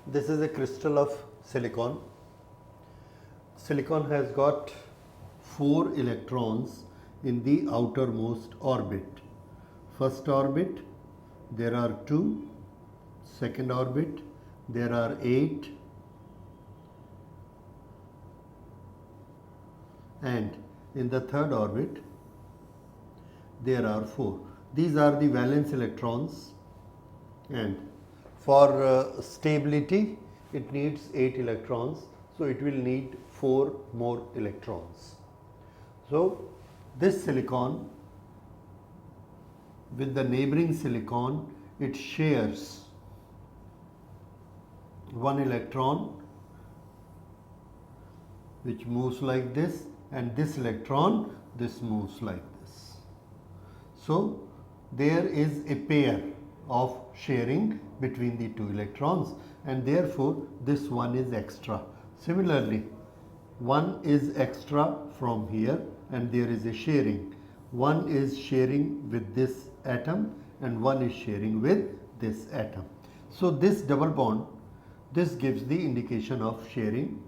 This is a crystal of silicon. Silicon has got 4 electrons in the outermost orbit. First orbit, there are 2. Second orbit, there are 8. And in the third orbit, there are 4. These are the valence electrons, and for stability it needs 8 electrons, so it will need 4 more electrons. So this silicon with the neighboring silicon, it shares 1 electron which moves like this, and this electron, this moves like this. So there is a pair of sharing between the 2 electrons, and therefore this one is extra. Similarly, one is extra from here, and there is a sharing. One is sharing with this atom and one is sharing with this atom. So this double bond, this gives the indication of sharing,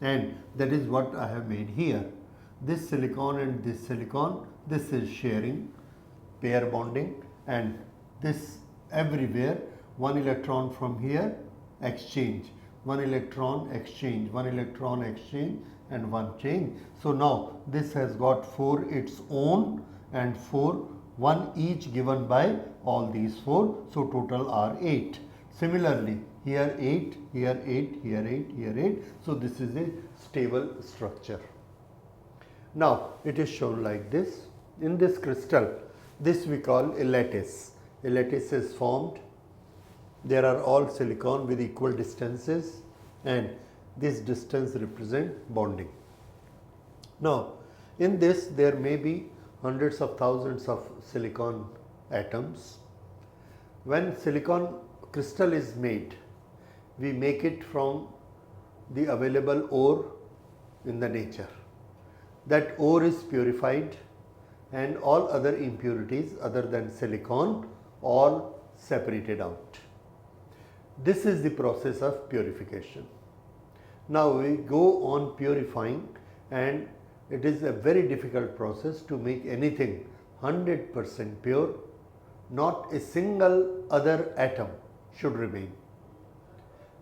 and that is what I have made here. This silicon and this silicon, this is sharing, pair bonding, and this everywhere, 1 electron from here, exchange, 1 electron exchange, 1 electron exchange, and 1 change. So now this has got 4 its own and 4, 1 each given by all these 4, so total are 8. Similarly, here 8, here 8, here 8, here 8, so this is a stable structure. Now it is shown like this. In this crystal, this we call a lattice. A lattice is formed. There are all silicon with equal distances, and this distance represent bonding. Now in this there may be hundreds of thousands of silicon atoms. When silicon crystal is made, we make it from the available ore in the nature. That ore is purified, and all other impurities other than silicon all separated out. This is the process of purification. Now we go on purifying, and it is a very difficult process to make anything 100% pure. Not a single other atom should remain,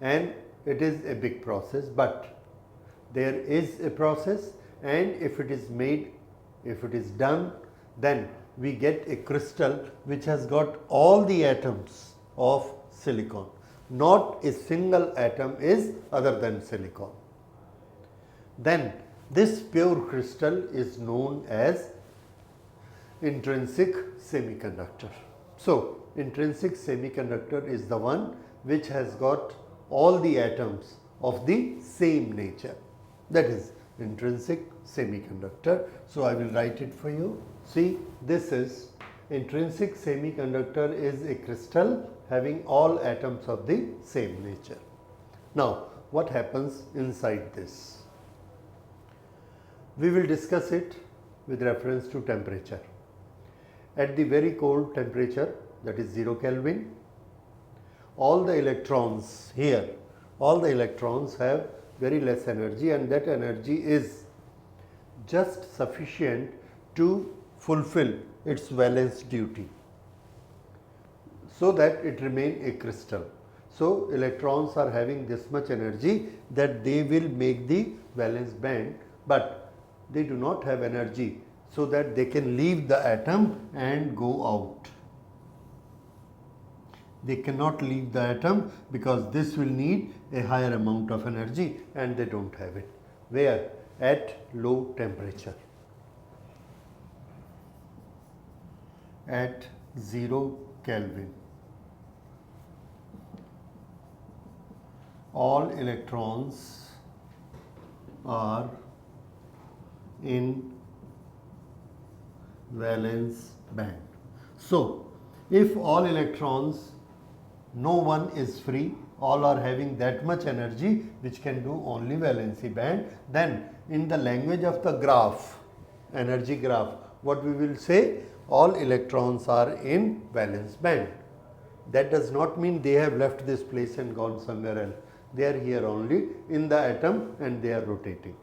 and it is a big process, but there is a process, and if it is made, if it is done, then we get a crystal which has got all the atoms of silicon. Not a single atom is other than silicon. Then this pure crystal is known as intrinsic semiconductor. So intrinsic semiconductor is the one which has got all the atoms of the same nature. That is intrinsic semiconductor. So I will write it for you. See, this is intrinsic semiconductor is a crystal having all atoms of the same nature. Now what happens inside this? We will discuss it with reference to temperature. At the very cold temperature, that is 0 Kelvin, all the electrons here, all the electrons have very less energy, and that energy is just sufficient to fulfill its valence duty, so that it remain a crystal. So electrons are having this much energy that they will make the valence band, but they do not have energy so that they can leave the atom and go out. They cannot leave the atom because this will need a higher amount of energy, and they don't have it. Where? At low temperature. At 0 Kelvin. All electrons are in valence band. So if all electrons, no one is free, all are having that much energy which can do only valency band, then in the language of the graph, energy graph, what we will say? All electrons are in valence band. That does not mean they have left this place and gone somewhere else. They are here only in the atom and they are rotating.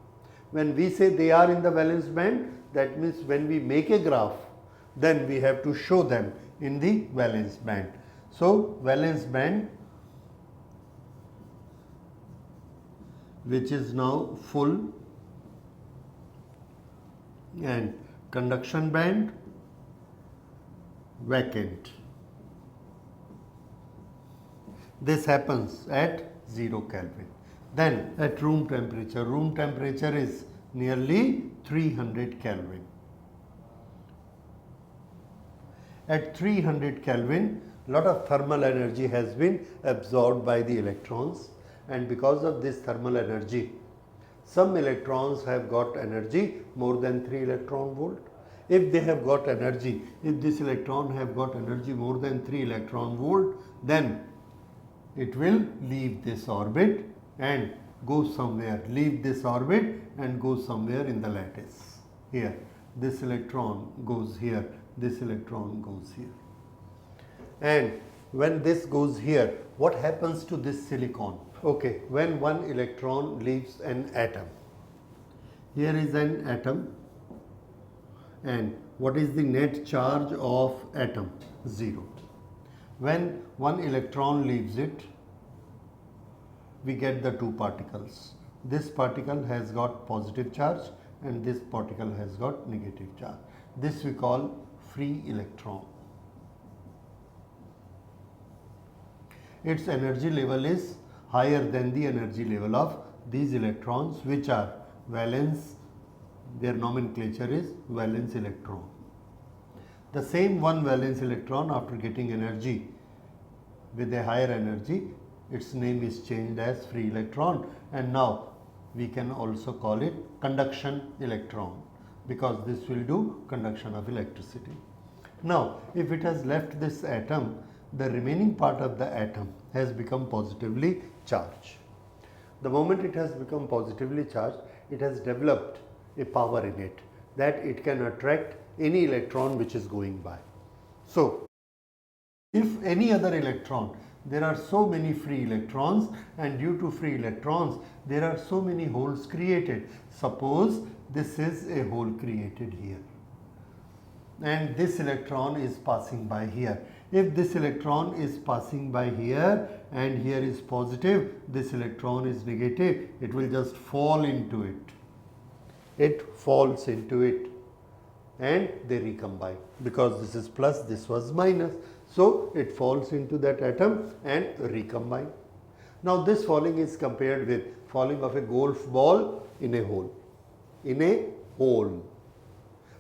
When we say they are in the valence band, that means when we make a graph, then we have to show them in the valence band. So, valence band, which is now full, and conduction band vacant. This happens at 0 Kelvin. Then at room temperature is nearly 300 Kelvin. At 300 Kelvin, lot of thermal energy has been absorbed by the electrons, and because of this thermal energy, some electrons have got energy more than 3 electron volt. If they have got energy, if this electron have got energy more than 3 electron volt, then it will leave this orbit and go somewhere, leave this orbit and go somewhere in the lattice. Here, this electron goes here, this electron goes here. And when this goes here, what happens to this silicon? Okay, when one electron leaves an atom, here is an atom, and what is the net charge of atom? 0. When one electron leaves it, we get the two particles. This particle has got positive charge and this particle has got negative charge. This we call free electron. Its energy level is higher than the energy level of these electrons, which are valence, their nomenclature is valence electron. The same one valence electron, after getting energy with a higher energy, its name is changed as free electron, and now we can also call it conduction electron, because this will do conduction of electricity. Now, if it has left this atom, the remaining part of the atom has become positively charged. The moment it has become positively charged, it has developed a power in it that it can attract any electron which is going by. So, if any other electron, there are so many free electrons, and due to free electrons there are so many holes created. Suppose this is a hole created here and this electron is passing by here. If this electron is passing by here and here is positive, this electron is negative, it will just fall into it. It falls into it and they recombine, because this is plus, this was minus. So, it falls into that atom and recombine. Now, this falling is compared with falling of a golf ball in a hole. In a hole.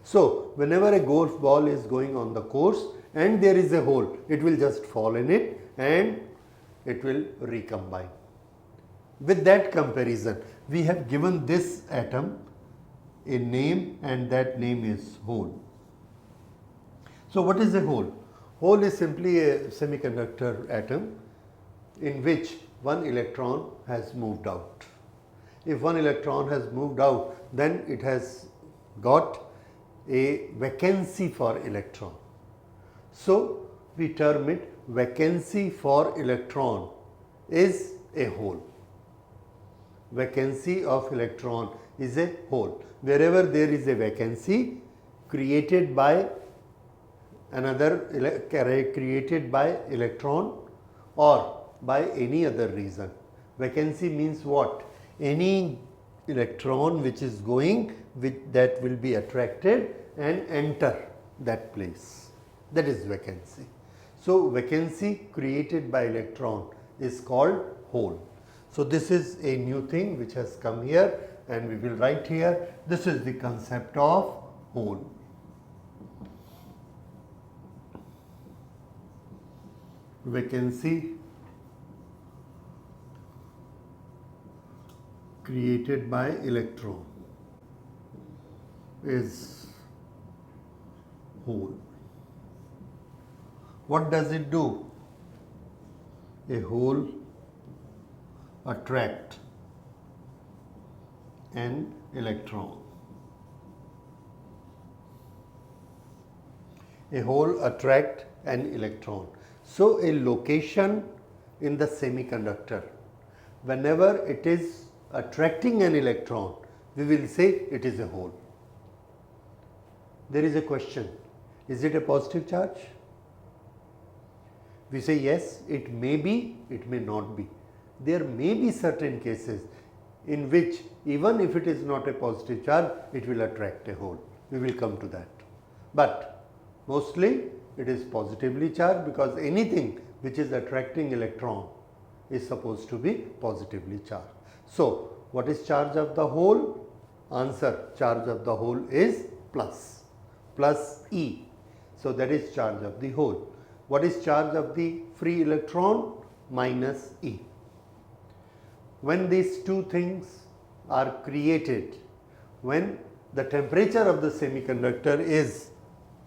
So, whenever a golf ball is going on the course and there is a hole, it will just fall in it and it will recombine. With that comparison, we have given this atom a name, and that name is hole. So, what is a hole? Hole is simply a semiconductor atom in which one electron has moved out. If one electron has moved out, then it has got a vacancy for electron. So, we term it vacancy for electron is a hole. Vacancy of electron is a hole. Wherever there is a vacancy created by created by electron or by any other reason. Vacancy means what? Any electron which is going, that will be attracted and enter that place. That is vacancy. So, vacancy created by electron is called hole. So, this is a new thing which has come here, and we will write here, this is the concept of hole. Vacancy created by electron is hole. What does it do? A hole attract an electron. A hole attract an electron. So, a location in the semiconductor whenever it is attracting an electron, we will say it is a hole. There is a question, is it a positive charge? We say yes, it may be, it may not be. There may be certain cases in which even if it is not a positive charge, it will attract a hole. We will come to that. But mostly it is positively charged, because anything which is attracting electron is supposed to be positively charged. So, what is charge of the hole? Answer, charge of the hole is plus E. So, that is charge of the hole. What is charge of the free electron? Minus E. When these two things are created, when the temperature of the semiconductor is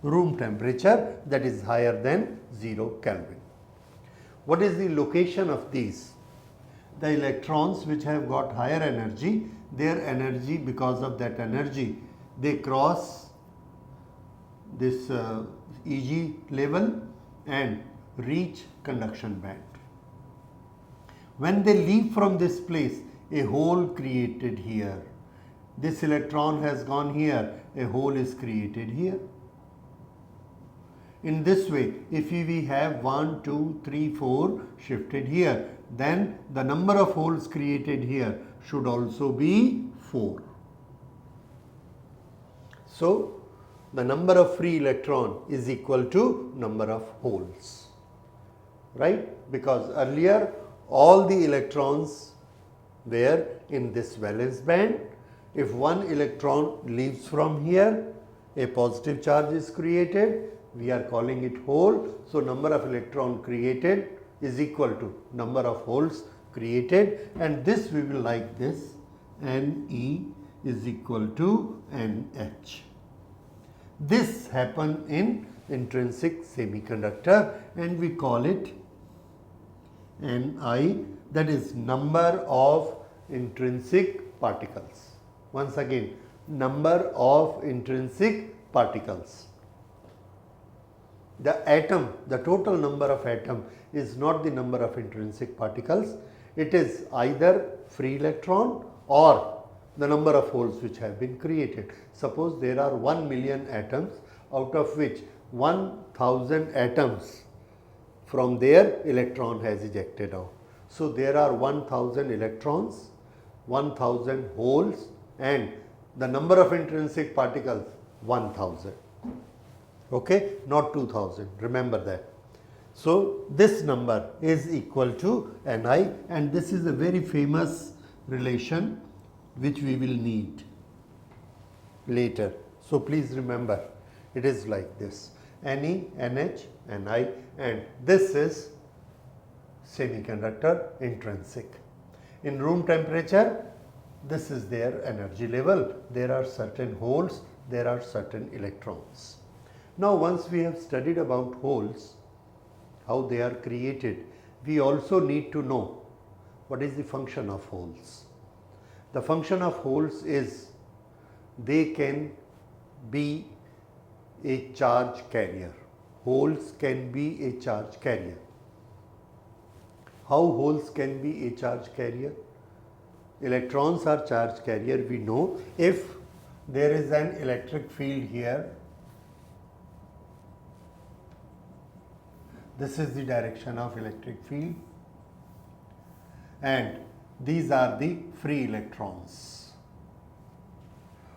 room temperature, that is higher than 0 Kelvin. What is the location of these? The electrons which have got higher energy, their energy, because of that energy, they cross this Eg level and reach conduction band. When they leave from this place, a hole created here. This electron has gone here, a hole is created here. In this way, if we have 1, 2, 3, 4 shifted here, then the number of holes created here should also be 4. So, the number of free electron is equal to number of holes, right? Because earlier all the electrons were in this valence band. If one electron leaves from here, a positive charge is created. We are calling it hole. So, number of electron created is equal to number of holes created, and this we will like this, Ne is equal to Nh. This happens in intrinsic semiconductor and we call it Ni, that is number of intrinsic particles. Once again, number of intrinsic particles. The atom, the total number of atom is not the number of intrinsic particles. It is either free electron or the number of holes which have been created. Suppose there are 1 million atoms, out of which 1000 atoms from there electron has ejected out. So, there are 1000 electrons, 1000 holes, and the number of intrinsic particles 1000. Okay, not 2000, remember that. So, this number is equal to Ni, and this is a very famous relation which we will need later. So, please remember, it is like this: Ne, Nh, Ni, and this is semiconductor intrinsic. In room temperature, this is their energy level. There are certain holes, there are certain electrons. Now, once we have studied about holes, how they are created, we also need to know what is the function of holes. The function of holes is they can be a charge carrier. Holes can be a charge carrier. How holes can be a charge carrier? Electrons are charge carrier, we know. If there is an electric field here, this is the direction of electric field, and these are the free electrons.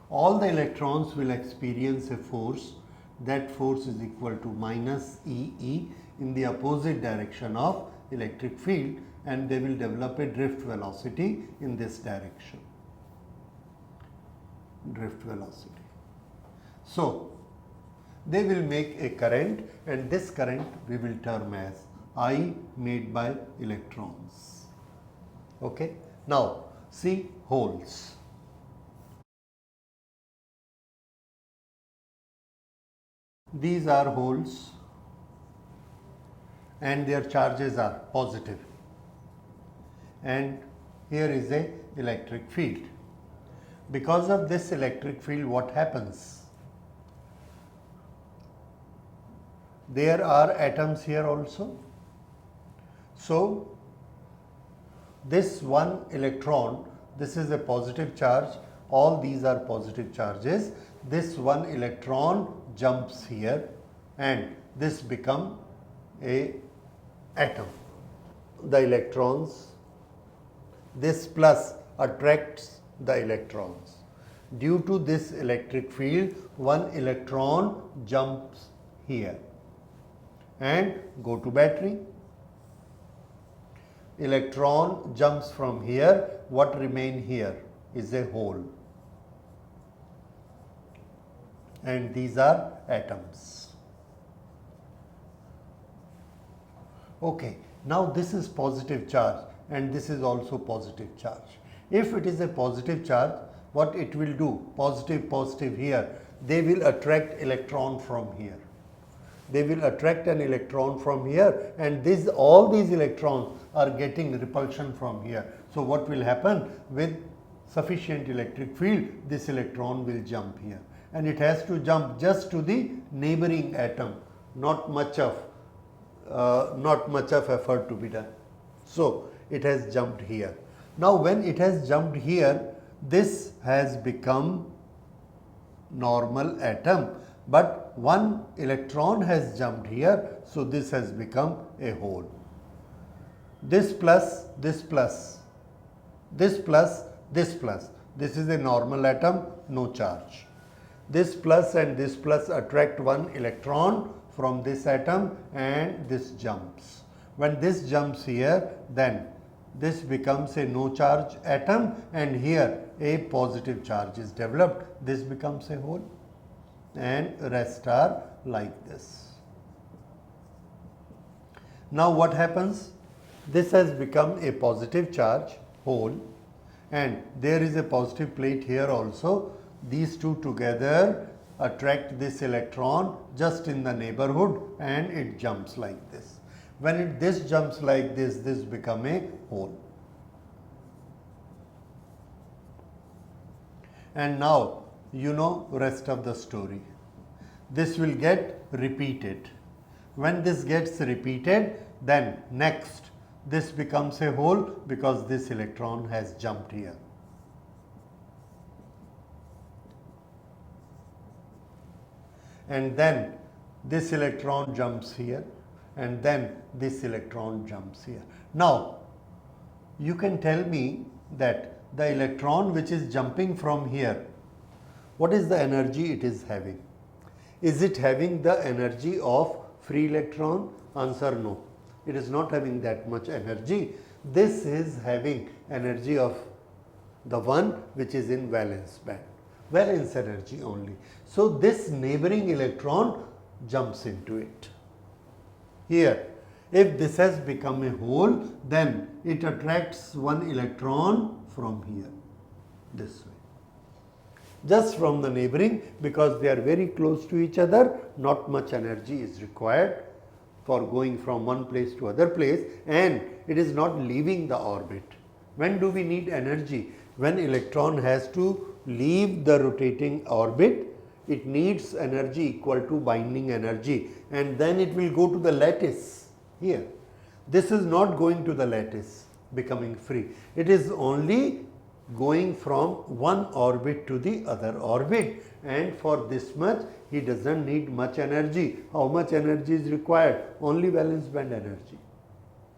All the electrons will experience a force. That force is equal to minus E in the opposite direction of electric field, and they will develop a drift velocity in this direction. Drift velocity. So, they will make a current, and this current we will term as I made by electrons. Okay. Now, see holes. These are holes and their charges are positive, and here is a electric field. Because of this electric field, what happens? There are atoms here also. So, this one electron, this is a positive charge, all these are positive charges. This one electron jumps here and this become a atom. The electrons, this plus attracts the electrons. Due to this electric field, one electron jumps here and go to battery. Electron jumps from here, what remain here is a hole, and these are atoms. Okay, now this is positive charge and this is also positive charge. If it is a positive charge, what it will do, positive, positive here, they will attract electron from here. They will attract an electron from here, and all these electrons are getting repulsion from here. So what will happen, with sufficient electric field, this electron will jump here, and it has to jump just to the neighboring atom, not much of effort to be done. So it has jumped here. Now when it has jumped here, this has become normal atom, but one electron has jumped here, so this has become a hole. This plus, this plus, this plus, this plus, this is a normal atom, no charge. This plus and this plus attract one electron from this atom and this jumps. When this jumps here, then this becomes a no charge atom, and here a positive charge is developed. This becomes a hole, and rest are like this. Now what happens? This has become a positive charge hole, and there is a positive plate here also. These two together attract this electron just in the neighborhood, and it jumps like this. When this jumps like this, this becomes a hole. And now you know rest of the story. This will get repeated. When this gets repeated, then next this becomes a hole because this electron has jumped here. And then this electron jumps here, and then this electron jumps here. Now you can tell me that the electron which is jumping from here, what is the energy it is having? Is it having the energy of free electron? Answer no. It is not having that much energy. This is having energy of the one which is in valence band, valence energy only. So this neighboring electron jumps into it. Here, if this has become a hole, then it attracts one electron from here, this way. Just from the neighboring, because they are very close to each other, not much energy is required for going from one place to other place, and it is not leaving the orbit. When do we need energy? When electron has to leave the rotating orbit, it needs energy equal to binding energy, and then it will go to the lattice here. This is not going to the lattice, becoming free. It is only going from one orbit to the other orbit, and for this much he does not need much energy. How much energy is required? Only valence band energy.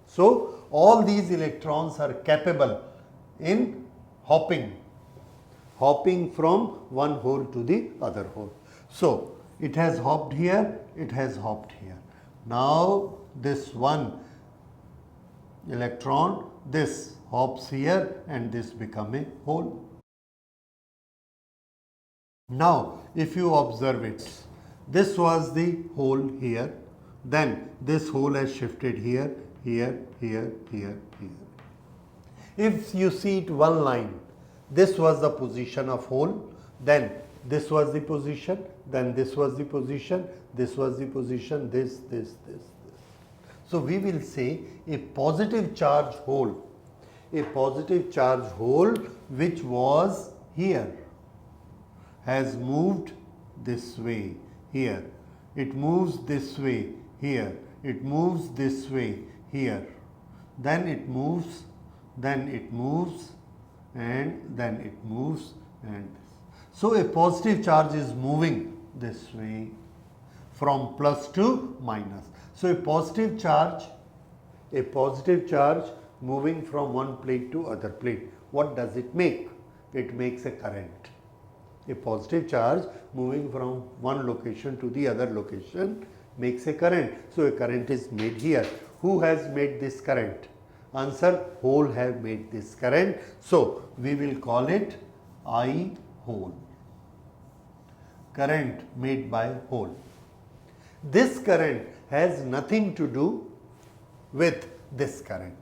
So all these electrons are capable in hopping from one hole to the other hole. So it has hopped here, it has hopped here. Now this one electron, this hops here, and this become a hole. Now if you observe it, this was the hole here, then this hole has shifted here, here, here, here, here. If you see it one line, this was the position of hole, then this was the position, then this was the position, this was the position, this. So we will say a positive charge hole which was here has moved this way here, it moves this way here, it moves this way here, then it moves then it moves, and then it moves, and so a positive charge is moving this way from plus to minus. So a positive charge moving from one plate to other plate, what does it make? It makes a current. A positive charge moving from one location to the other location makes a current. So a current is made here. Who has made this current? Answer, hole have made this current. So we will call it I hole. Current made by hole. This current has nothing to do with this current.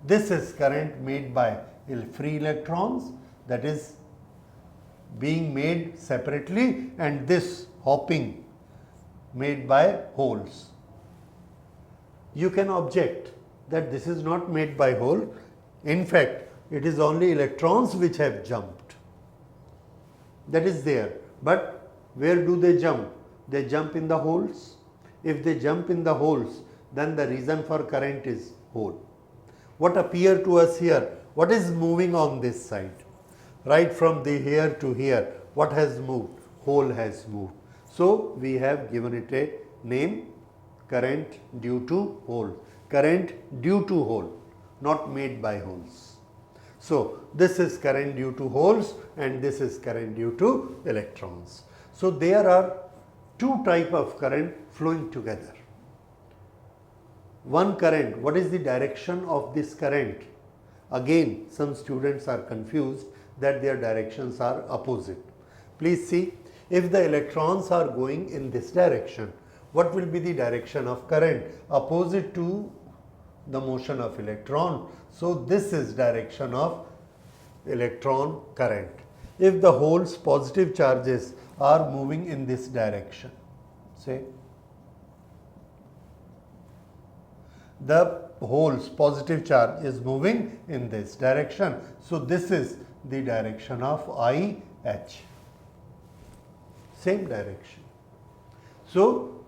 This is current made by free electrons, that is being made separately, and this hopping made by holes. You can object that this is not made by hole. In fact, it is only electrons which have jumped. That is there. But where do they jump? They jump in the holes. If they jump in the holes, then the reason for current is hole. What appear to us here? What is moving on this side? Right from the here to here, what has moved? Hole has moved. So we have given it a name, current due to hole. Current due to hole, not made by holes. So this is current due to holes, and this is current due to electrons. So there are two types of current flowing together. One current, what is the direction of this current? Again, some students are confused that their directions are opposite. Please see, if the electrons are going in this direction, what will be the direction of current? Opposite to the motion of electron. So this is direction of electron current. If the holes positive charges are moving in this direction, say the holes positive charge is moving in this direction. So this is the direction of IH. Same direction. So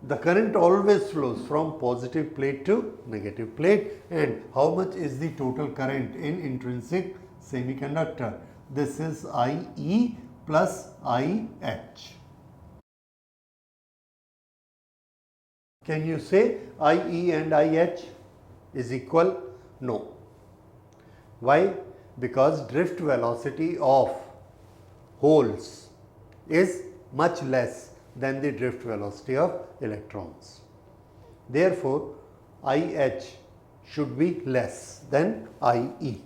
the current always flows from positive plate to negative plate. And how much is the total current in intrinsic semiconductor? This is IE plus IH. Can you say IE and IH is equal? No. Why? Because drift velocity of holes is much less than the drift velocity of electrons. Therefore, IH should be less than IE.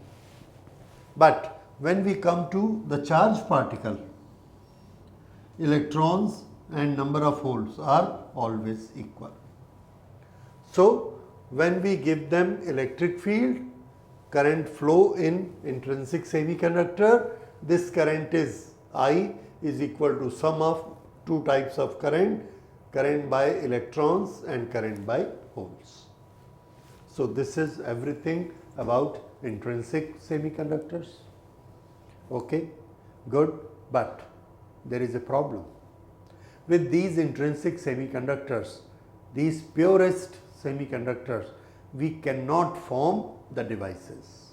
But when we come to the charged particle, electrons and number of holes are always equal. So when we give them electric field, current flow in intrinsic semiconductor, this current is I is equal to sum of two types of current, current by electrons and current by holes. So this is everything about intrinsic semiconductors. Okay, good, but there is a problem. With these intrinsic semiconductors, these purest semiconductors, we cannot form the devices.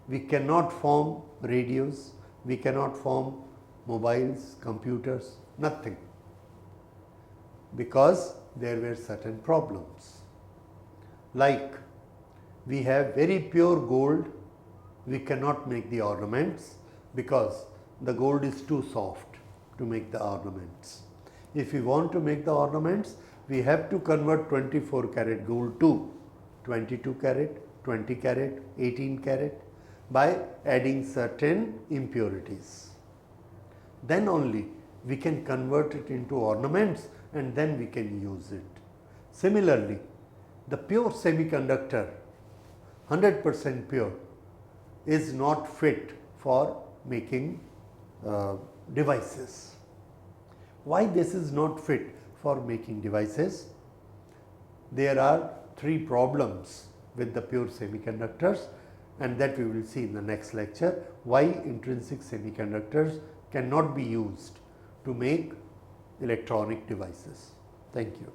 We cannot form radios, we cannot form mobiles, computers, nothing, because there were certain problems. Like we have very pure gold, we cannot make the ornaments because the gold is too soft to make the ornaments. If we want to make the ornaments, we have to convert 24 karat gold to 22 karat, 20 karat, 18 karat by adding certain impurities. Then only we can convert it into ornaments and then we can use it. Similarly, the pure semiconductor, 100% pure, is not fit for making devices. Why this is not fit for making devices? There are three problems with the pure semiconductors, and that we will see in the next lecture, why intrinsic semiconductors cannot be used to make electronic devices. Thank you.